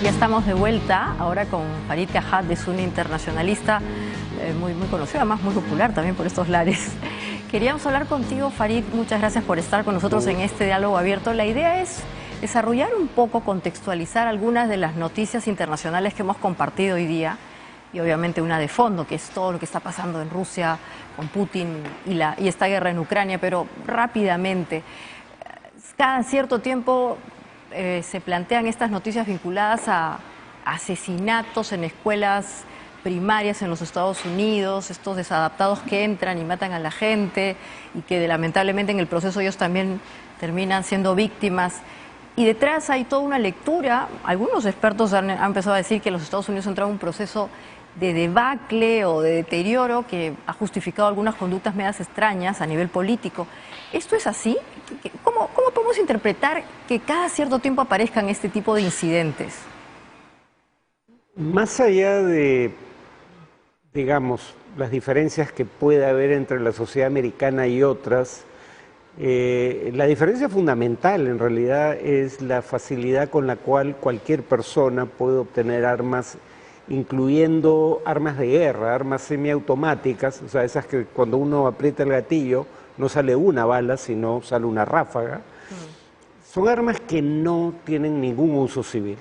Ya estamos de vuelta, ahora con Farid Cajat, es un internacionalista muy conocido, además muy popular también por estos lares. Queríamos hablar contigo, Farid, muchas gracias por estar con nosotros en este diálogo abierto. La idea es desarrollar un poco, contextualizar algunas de las noticias internacionales que hemos compartido hoy día, y obviamente una de fondo, que es todo lo que está pasando en Rusia con Putin y esta guerra en Ucrania, pero rápidamente. Cada cierto tiempo se plantean estas noticias vinculadas a asesinatos en escuelas primarias en los Estados Unidos, estos desadaptados que entran y matan a la gente y que lamentablemente en el proceso ellos también terminan siendo víctimas. Y detrás hay toda una lectura, algunos expertos han empezado a decir que los Estados Unidos han entrado en un proceso de debacle o de deterioro que ha justificado algunas conductas medias extrañas a nivel político. ¿Esto es así? ¿Cómo podemos interpretar que cada cierto tiempo aparezcan este tipo de incidentes? Más allá de, digamos, las diferencias que puede haber entre la sociedad americana y otras, la diferencia fundamental en realidad es la facilidad con la cual cualquier persona puede obtener armas, incluyendo armas de guerra, armas semiautomáticas, o sea, esas que cuando uno aprieta el gatillo no sale una bala, sino sale una ráfaga. Son armas que no tienen ningún uso civil,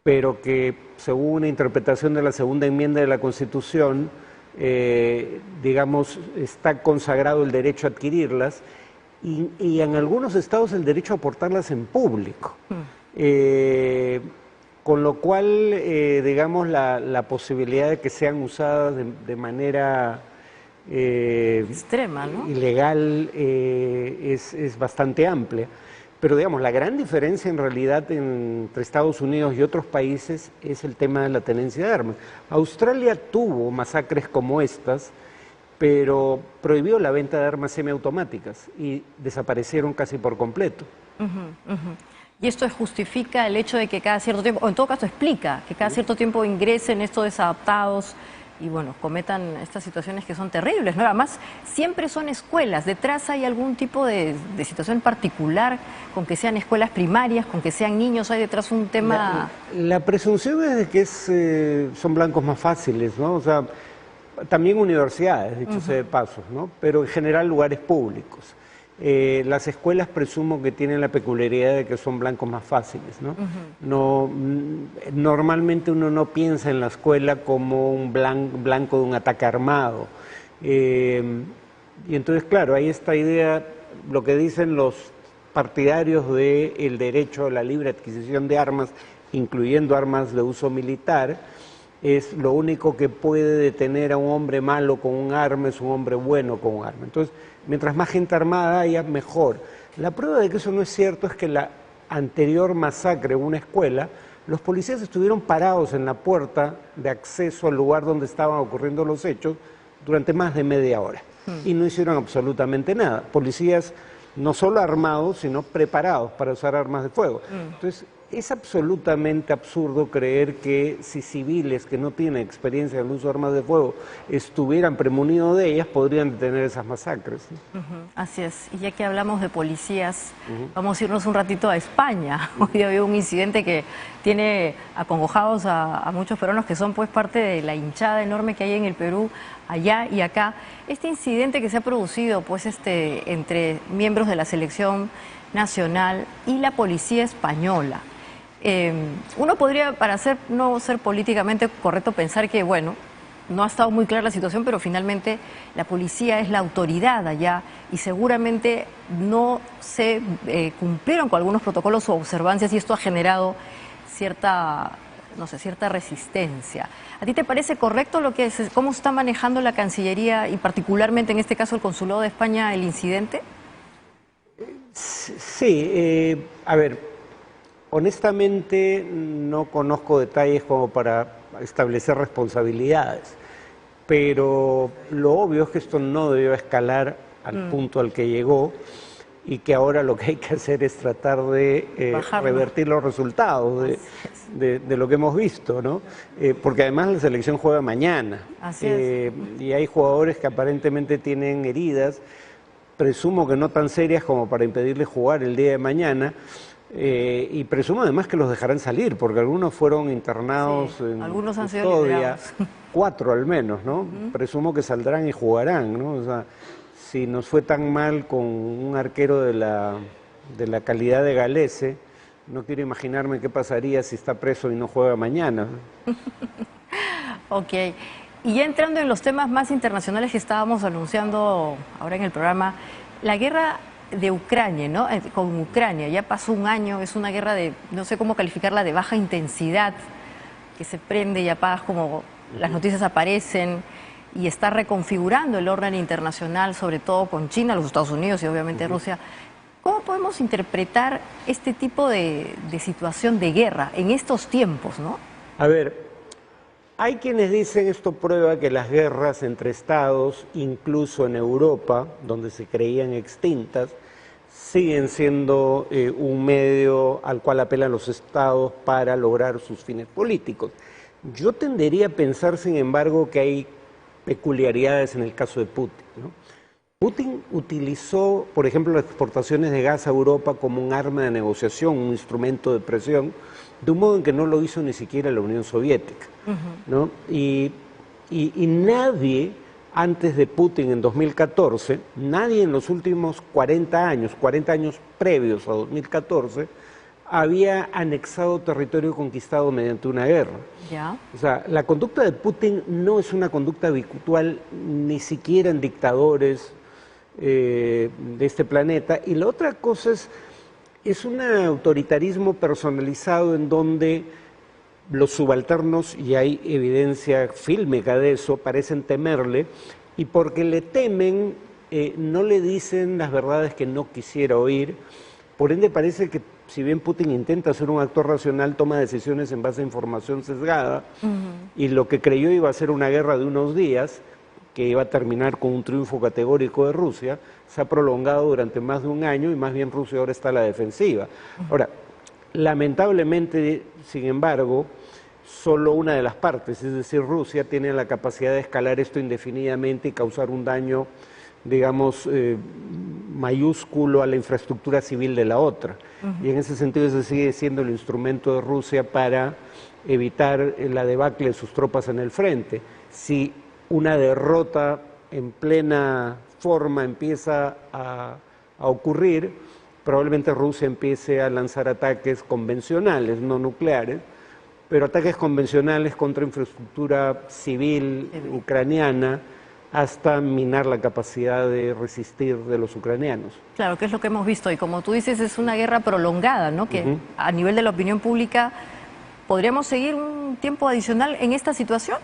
pero que según una interpretación de la segunda enmienda de la Constitución, digamos, está consagrado el derecho a adquirirlas y en algunos estados el derecho a portarlas en público. Con lo cual, digamos, la posibilidad de que sean usadas de manera extrema, ¿no? ilegal es bastante amplia. Pero, digamos, la gran diferencia en realidad entre Estados Unidos y otros países es el tema de la tenencia de armas. Australia tuvo masacres como estas, pero prohibió la venta de armas semiautomáticas y desaparecieron casi por completo. Y esto justifica el hecho de que cada cierto tiempo, o en todo caso explica, que cada cierto tiempo ingresen estos desadaptados y bueno, cometan estas situaciones que son terribles, ¿no? Además, siempre son escuelas, detrás hay algún tipo de situación particular, con que sean escuelas primarias, con que sean niños, hay detrás un tema... La presunción es de que son blancos más fáciles, ¿no? O sea, también universidades, dicho sea de paso, ¿no? Pero en general lugares públicos. Las escuelas presumo que tienen la peculiaridad de que son blancos más fáciles, ¿no? Normalmente uno no piensa en la escuela como un blanco de un ataque armado. Y entonces, claro, hay esta idea, lo que dicen los partidarios del derecho a la libre adquisición de armas, incluyendo armas de uso militar, es lo único que puede detener a un hombre malo con un arma, es un hombre bueno con un arma. Entonces, mientras más gente armada haya, mejor. La prueba de que eso no es cierto es que la anterior masacre en una escuela, los policías estuvieron parados en la puerta de acceso al lugar donde estaban ocurriendo los hechos durante más de media hora y no hicieron absolutamente nada. Policías no solo armados, sino preparados para usar armas de fuego. Entonces, es absolutamente absurdo creer que si civiles que no tienen experiencia en el uso de armas de fuego estuvieran premonidos de ellas, podrían detener esas masacres. Así es. Y ya que hablamos de policías, vamos a irnos un ratito a España. Hoy día había un incidente que tiene acongojados a muchos peruanos que son pues parte de la hinchada enorme que hay en el Perú, allá y acá. Este incidente que se ha producido pues entre miembros de la selección nacional y la policía española. Uno podría, para no ser políticamente correcto, pensar que, bueno, no ha estado muy clara la situación, pero finalmente la policía es la autoridad allá y seguramente no se cumplieron con algunos protocolos o observancias y esto ha generado cierta resistencia. ¿A ti te parece correcto cómo está manejando la Cancillería y particularmente en este caso el Consulado de España el incidente? Sí, a ver, honestamente no conozco detalles como para establecer responsabilidades, pero lo obvio es que esto no debió escalar al punto al que llegó y que ahora lo que hay que hacer es tratar de revertir los resultados de lo que hemos visto, ¿no? Porque además la selección juega mañana. Así es. Y hay jugadores que aparentemente tienen heridas, presumo que no tan serias como para impedirles jugar el día de mañana, Y presumo además que los dejarán salir, porque algunos fueron internados en algunos han sido custodia, liberados. 4 al menos, ¿no? Presumo que saldrán y jugarán, ¿no? O sea, si nos fue tan mal con un arquero de la calidad de Galese, no quiero imaginarme qué pasaría si está preso y no juega mañana. Ok. Y ya entrando en los temas más internacionales que estábamos anunciando ahora en el programa, la guerra de Ucrania, ¿no? Con Ucrania, ya pasó un año, es una guerra de, no sé cómo calificarla, de baja intensidad, que se prende y apaga como las noticias aparecen, y está reconfigurando el orden internacional, sobre todo con China, los Estados Unidos y obviamente Rusia. ¿Cómo podemos interpretar este tipo de situación de guerra en estos tiempos, no? A ver, hay quienes dicen esto prueba que las guerras entre estados, incluso en Europa, donde se creían extintas, siguen siendo un medio al cual apelan los estados para lograr sus fines políticos. Yo tendería a pensar, sin embargo, que hay peculiaridades en el caso de Putin, ¿no? Putin utilizó, por ejemplo, las exportaciones de gas a Europa como un arma de negociación, un instrumento de presión, de un modo en que no lo hizo ni siquiera la Unión Soviética, ¿no? Y nadie antes de Putin en 2014, nadie en los últimos 40 años previos a 2014, había anexado territorio conquistado mediante una guerra. Ya. O sea, la conducta de Putin no es una conducta habitual ni siquiera en dictadores de este planeta. Y la otra cosa es un autoritarismo personalizado en donde los subalternos, y hay evidencia fílmica de eso, parecen temerle, y porque le temen, no le dicen las verdades que no quisiera oír. Por ende parece que si bien Putin intenta ser un actor racional, toma decisiones en base a información sesgada, y lo que creyó iba a ser una guerra de unos días, que iba a terminar con un triunfo categórico de Rusia, se ha prolongado durante más de un año y más bien Rusia ahora está a la defensiva. Ahora, lamentablemente, sin embargo, solo una de las partes, es decir, Rusia, tiene la capacidad de escalar esto indefinidamente y causar un daño, digamos, mayúsculo a la infraestructura civil de la otra. Y en ese sentido ese sigue siendo el instrumento de Rusia para evitar la debacle de sus tropas en el frente. Si una derrota en plena forma empieza a ocurrir, probablemente Rusia empiece a lanzar ataques convencionales, no nucleares, pero ataques convencionales contra infraestructura civil ucraniana, hasta minar la capacidad de resistir de los ucranianos. Claro, que es lo que hemos visto, y como tú dices, es una guerra prolongada, ¿no? Que a nivel de la opinión pública, ¿podríamos seguir un tiempo adicional en esta situación?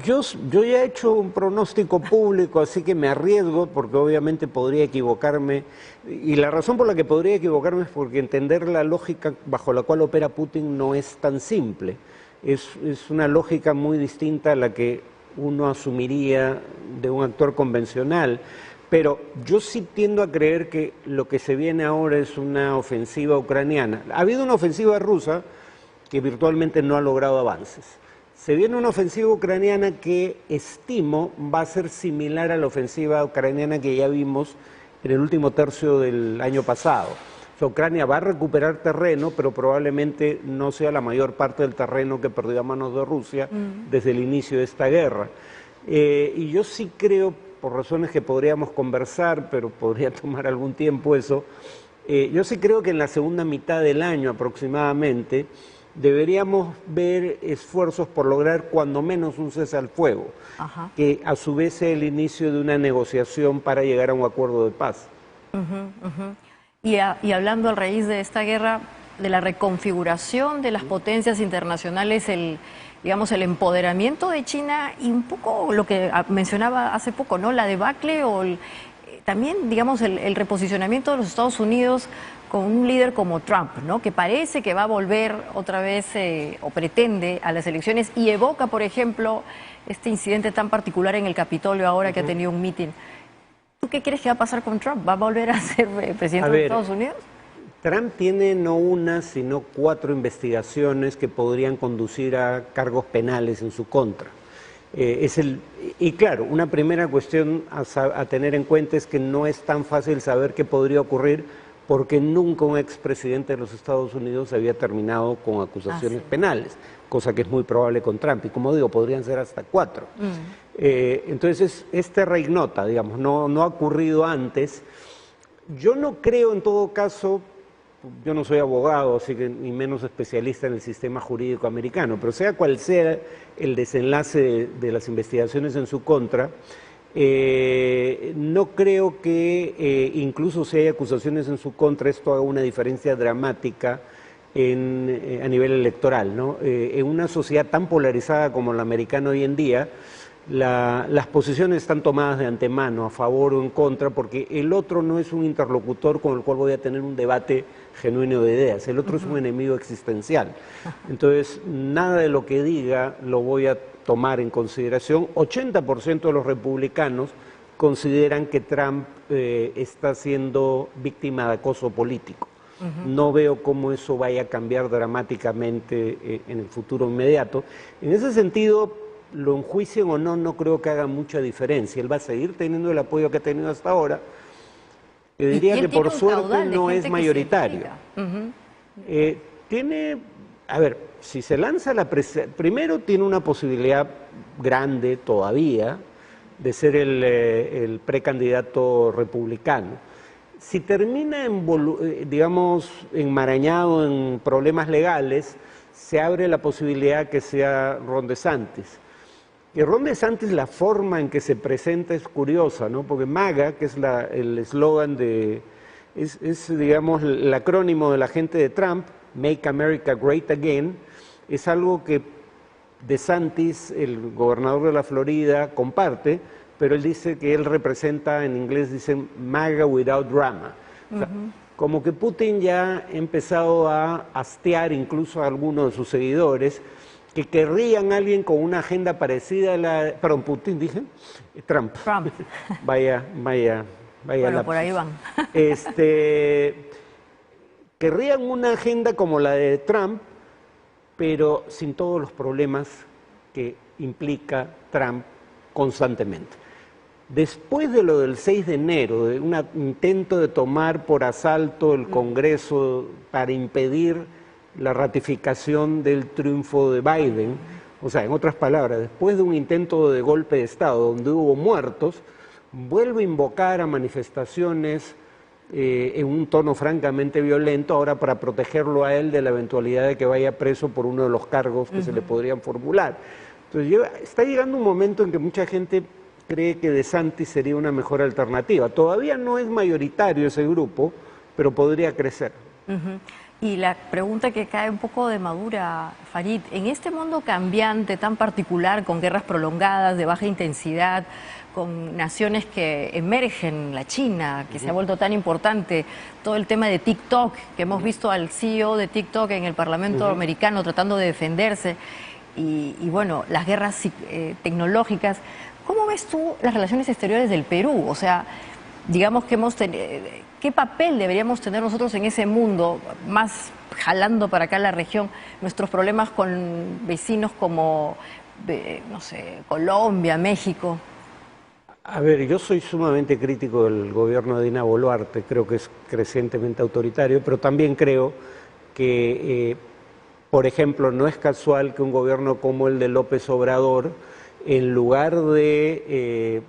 Yo ya he hecho un pronóstico público, así que me arriesgo, porque obviamente podría equivocarme, y la razón por la que podría equivocarme es porque entender la lógica bajo la cual opera Putin no es tan simple. Es una lógica muy distinta a la que uno asumiría de un actor convencional, pero yo sí tiendo a creer que lo que se viene ahora es una ofensiva ucraniana. Ha habido una ofensiva rusa que virtualmente no ha logrado avances. Se viene una ofensiva ucraniana que estimo va a ser similar a la ofensiva ucraniana que ya vimos en el último tercio del año pasado. O sea, Ucrania va a recuperar terreno, pero probablemente no sea la mayor parte del terreno que perdió a manos de Rusia desde el inicio de esta guerra. Y yo sí creo, por razones que podríamos conversar, pero podría tomar algún tiempo eso, yo sí creo que en la segunda mitad del año aproximadamente deberíamos ver esfuerzos por lograr cuando menos un cese al fuego, que a su vez sea el inicio de una negociación para llegar a un acuerdo de paz. Y hablando a raíz de esta guerra, de la reconfiguración de las potencias internacionales, digamos, el empoderamiento de China y un poco lo que mencionaba hace poco, ¿no? La debacle o también, digamos, el reposicionamiento de los Estados Unidos con un líder como Trump, ¿no? Que parece que va a volver otra vez o pretende a las elecciones y evoca, por ejemplo, este incidente tan particular en el Capitolio ahora que ha tenido un mitin. ¿Tú qué crees que va a pasar con Trump? ¿Va a volver a ser presidente de Estados Unidos? Trump tiene no una, sino 4 investigaciones que podrían conducir a cargos penales en su contra. Y claro, una primera cuestión a tener en cuenta es que no es tan fácil saber qué podría ocurrir, porque nunca un expresidente de los Estados Unidos había terminado con acusaciones penales, cosa que es muy probable con Trump, y como digo, podrían ser hasta 4. Entonces, este reignota, digamos, no ha ocurrido antes. Yo no creo, en todo caso, yo no soy abogado, así que ni menos especialista en el sistema jurídico americano, pero sea cual sea el desenlace de las investigaciones en su contra, no creo que incluso si hay acusaciones en su contra, esto haga una diferencia dramática a nivel electoral, ¿no? En una sociedad tan polarizada como la americana hoy en día, las posiciones están tomadas de antemano, a favor o en contra, porque el otro no es un interlocutor con el cual voy a tener un debate genuino de ideas, el otro es un enemigo existencial. Entonces, nada de lo que diga lo voy a tomar en consideración. 80% de los republicanos consideran que Trump está siendo víctima de acoso político. No veo cómo eso vaya a cambiar dramáticamente en el futuro inmediato. En ese sentido, lo enjuicien o no, no creo que haga mucha diferencia. Él va a seguir teniendo el apoyo que ha tenido hasta ahora. Yo diría que por suerte no es mayoritario. A ver, si se lanza la presidencia, primero tiene una posibilidad grande todavía de ser el precandidato republicano. Si termina, digamos, enmarañado en problemas legales, se abre la posibilidad que sea Ron DeSantis. Y Ron DeSantis, la forma en que se presenta es curiosa, ¿no? Porque MAGA, que es el eslogan es, digamos, el acrónimo de la gente de Trump, Make America Great Again, es algo que DeSantis, el gobernador de la Florida, comparte, pero él dice que él representa, en inglés dicen MAGA without drama. O sea, como que Putin ya ha empezado a hastear incluso a algunos de sus seguidores que querrían a alguien con una agenda parecida a la... Perdón, Putin, dije. Trump. Vaya. Bueno, por ahí van. Querrían una agenda como la de Trump, pero sin todos los problemas que implica Trump constantemente. Después de lo del 6 de enero, de un intento de tomar por asalto el Congreso para impedir la ratificación del triunfo de Biden, o sea, en otras palabras, después de un intento de golpe de Estado donde hubo muertos, vuelve a invocar a manifestaciones en un tono francamente violento, ahora para protegerlo a él de la eventualidad de que vaya preso por uno de los cargos que se le podrían formular. Entonces, está llegando un momento en que mucha gente cree que DeSantis sería una mejor alternativa. Todavía no es mayoritario ese grupo, pero podría crecer. Y la pregunta que cae un poco de madura, Farid, en este mundo cambiante, tan particular, con guerras prolongadas, de baja intensidad, con naciones que emergen, la China, que se ha vuelto tan importante, todo el tema de TikTok, que hemos visto al CEO de TikTok en el Parlamento americano tratando de defenderse, y bueno, las guerras tecnológicas. ¿Cómo ves tú las relaciones exteriores del Perú? O sea, digamos que ¿qué papel deberíamos tener nosotros en ese mundo, más jalando para acá la región, nuestros problemas con vecinos como, no sé, Colombia, México? A ver, yo soy sumamente crítico del gobierno de Dina Boluarte, creo que es crecientemente autoritario, pero también creo que, por ejemplo, no es casual que un gobierno como el de López Obrador, en lugar de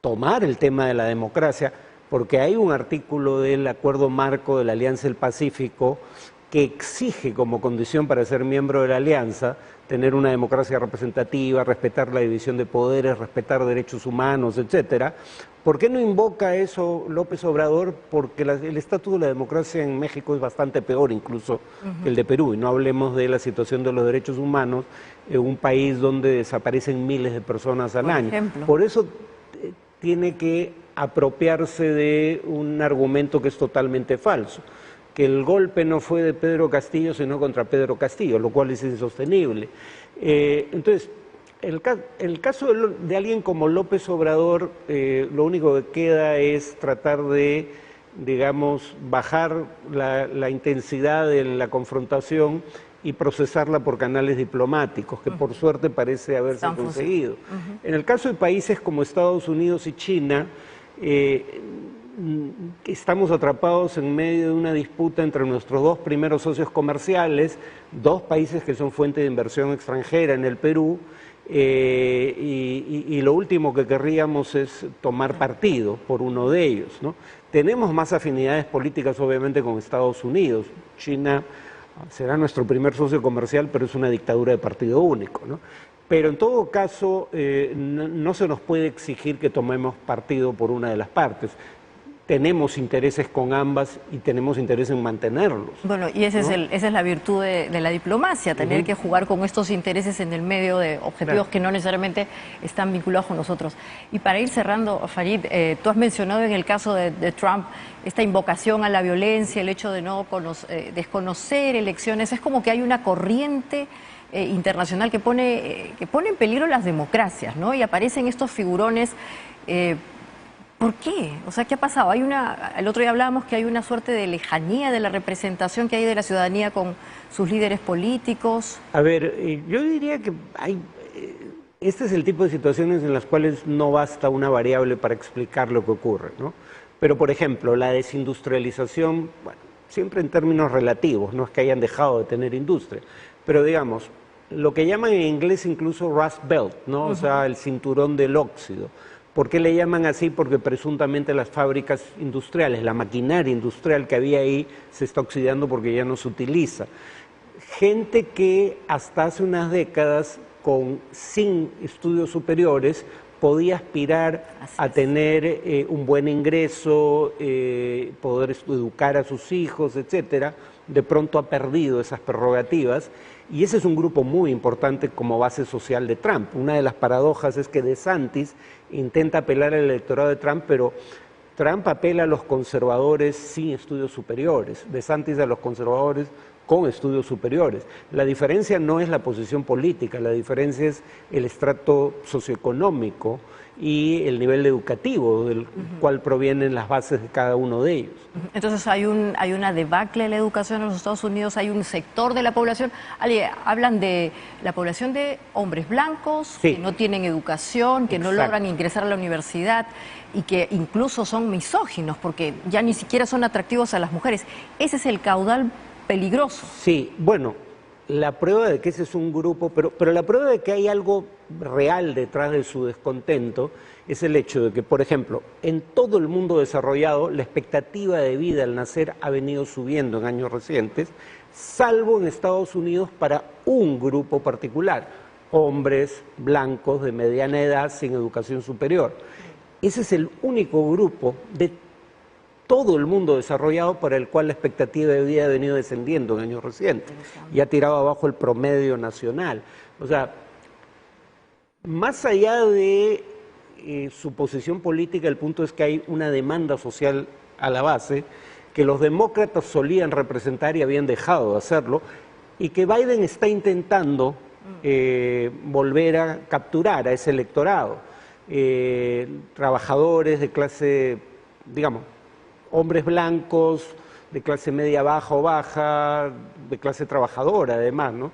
tomar el tema de la democracia, porque hay un artículo del Acuerdo Marco de la Alianza del Pacífico que exige como condición para ser miembro de la Alianza tener una democracia representativa, respetar la división de poderes, respetar derechos humanos, etcétera. ¿Por qué no invoca eso López Obrador? Porque el estatus de la democracia en México es bastante peor incluso que el de Perú, y no hablemos de la situación de los derechos humanos en un país donde desaparecen miles de personas al año. Por eso tiene que apropiarse de un argumento que es totalmente falso, que el golpe no fue de Pedro Castillo sino contra Pedro Castillo, lo cual es insostenible. Entonces, el caso de alguien como López Obrador, lo único que queda es tratar de, digamos, bajar la intensidad de la confrontación y procesarla por canales diplomáticos, que por suerte parece haberse conseguido. En el caso de países como Estados Unidos y China, estamos atrapados en medio de una disputa entre nuestros dos primeros socios comerciales, dos países que son fuente de inversión extranjera en el Perú, y lo último que querríamos es tomar partido por uno de ellos, ¿no? Tenemos más afinidades políticas obviamente con Estados Unidos. China será nuestro primer socio comercial, pero es una dictadura de partido único, ¿no? Pero en todo caso no se nos puede exigir que tomemos partido por una de las partes. Tenemos intereses con ambas y tenemos interés en mantenerlos. Bueno, y esa es la virtud de la diplomacia, tener que jugar con estos intereses en el medio de objetivos que no necesariamente están vinculados con nosotros. Y para ir cerrando, Farid, tú has mencionado en el caso de Trump esta invocación a la violencia, el hecho de no desconocer elecciones. Es como que hay una corriente internacional que pone en peligro las democracias, ¿no? Y aparecen estos figurones. ¿Por qué? O sea, ¿qué ha pasado? El otro día hablábamos que hay una suerte de lejanía de la representación que hay de la ciudadanía con sus líderes políticos. A ver, yo diría que este es el tipo de situaciones en las cuales no basta una variable para explicar lo que ocurre, ¿no? Pero, por ejemplo, la desindustrialización, bueno, siempre en términos relativos, no es que hayan dejado de tener industria, pero digamos, lo que llaman en inglés incluso Rust Belt, ¿no? O sea, el cinturón del óxido. ¿Por qué le llaman así? Porque presuntamente las fábricas industriales, la maquinaria industrial que había ahí se está oxidando porque ya no se utiliza. Gente que hasta hace unas décadas, sin estudios superiores, podía aspirar a tener un buen ingreso, poder educar a sus hijos, etcétera, de pronto ha perdido esas prerrogativas. Y ese es un grupo muy importante como base social de Trump. Una de las paradojas es que DeSantis intenta apelar al electorado de Trump, pero Trump apela a los conservadores sin estudios superiores, DeSantis a los conservadores con estudios superiores. La diferencia no es la posición política, la diferencia es el estrato socioeconómico y el nivel educativo del cual provienen las bases de cada uno de ellos. Entonces hay una debacle de la educación en los Estados Unidos, hay un sector de la población, hablan de la población de hombres blancos, que no tienen educación, que no logran ingresar a la universidad y que incluso son misóginos porque ya ni siquiera son atractivos a las mujeres. Ese es el caudal peligroso. Sí, bueno, la prueba de que ese es un grupo, pero la prueba de que hay algo real detrás de su descontento es el hecho de que, por ejemplo, en todo el mundo desarrollado la expectativa de vida al nacer ha venido subiendo en años recientes, salvo en Estados Unidos para un grupo particular, hombres blancos de mediana edad sin educación superior. Ese es el único grupo de todo el mundo desarrollado para el cual la expectativa de vida ha venido descendiendo en años recientes y ha tirado abajo el promedio nacional. O sea, más allá de su posición política, el punto es que hay una demanda social a la base que los demócratas solían representar y habían dejado de hacerlo, y que Biden está intentando volver a capturar a ese electorado. Trabajadores de clase, digamos, hombres blancos, de clase media baja o baja, de clase trabajadora además, ¿no?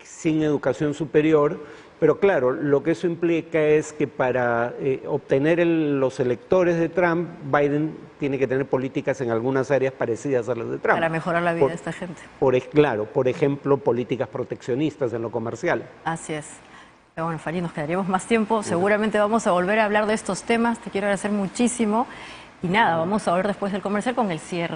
Sin educación superior, pero claro, lo que eso implica es que para obtener los electores de Trump, Biden tiene que tener políticas en algunas áreas parecidas a las de Trump. Para mejorar la vida de esta gente. Claro, por ejemplo, políticas proteccionistas en lo comercial. Así es. Bueno, Farid, nos quedaríamos más tiempo, seguramente vamos a volver a hablar de estos temas, te quiero agradecer muchísimo. Y nada, vamos a ver después del comercial con el cierre.